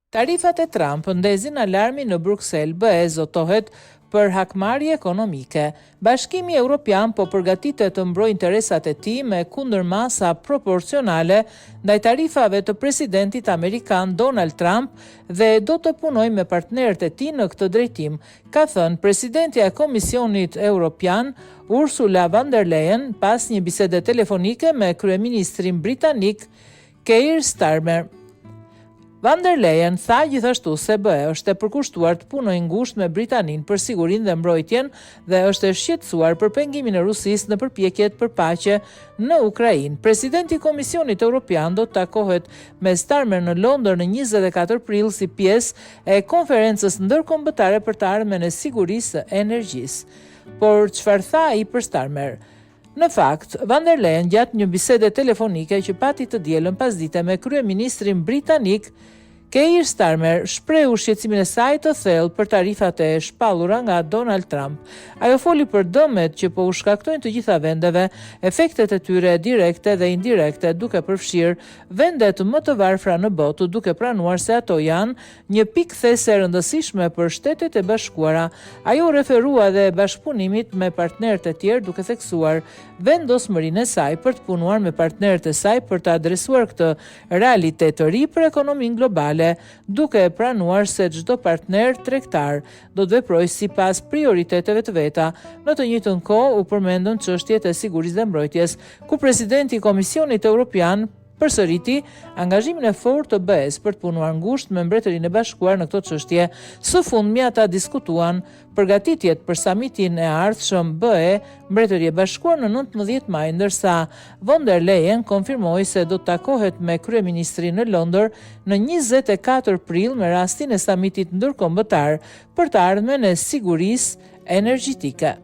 Tarifat e Trump ndezin alarmin në Bruksel, BE zotohet për hakmarrje ekonomike. Bashkimi Evropian po përgatitet të mbrojë interesat e tij me kundërmasa proporcionale ndaj tarifave të presidentit amerikan Donald Trump dhe do të punojë me partnerët e tij në këtë drejtim, ka thënë presidentja e Komisionit Evropian Ursula von der Leyen pas një bisede telefonike me kryeministrin britanik Keir Starmer. Von der Leyen tha gjithashtu se BE është e përkushtuar të punojë ngushtë me Britaninë për sigurinë dhe mbrojtjen dhe është e shqetësuar për pengimin e Rusisë në përpjekjet për paqe në Ukrainë. Presidenti i Komisionit Evropian do të takohet me Starmer në Londër në 24 prill si pjesë e konferencës ndërkombëtare për të ardhmen e sigurisë së energjisë. Por çfarë tha ai për Starmer? Në fakt, von der Leyen gjatë një bisede telefonike që pati të dielën pasdite me kryeministrin britanik Keir Starmer shprehu shqetësimin e saj të thellë për tarifat e shpallura nga Donald Trump. Ajo foli për dëmet që po u shkaktojnë të gjitha vendeve, efektet e tyre direkte dhe indirekte, duke përfshirë vendet më të varfra në botë, duke pranuar se ato janë një pikë these e rëndësishme për Shtetet e Bashkuara. Ajo referua dhe bashkëpunimit me partnerët e tjerë, duke theksuar vendosmërinë e saj për të punuar me partnerët e saj për të adresuar këtë realitet të ri për ekonominë globale, duke pranuar se çdo partner tregtar do të veprojë sipas prioriteteve të veta. Në të njëjtën kohë u përmendën çështjet e sigurisë dhe mbrojtjes, ku presidenti i Komisionit Evropian përsëriti angazhimin e fortë të BE-s për të punuar ngushtë me Mbretërinë e Bashkuar në këtë çështje. Së fundmi ata diskutuan përgatitjet për samitin e ardhshëm BE Mbretëri e Bashkuar në 19 maj, ndërsa von der Leyen konfirmoi se do të takohet me kryeministrin në Londër në 24 prill me rastin e samitit ndërkombëtar për të ardhmen e sigurisë energjitike.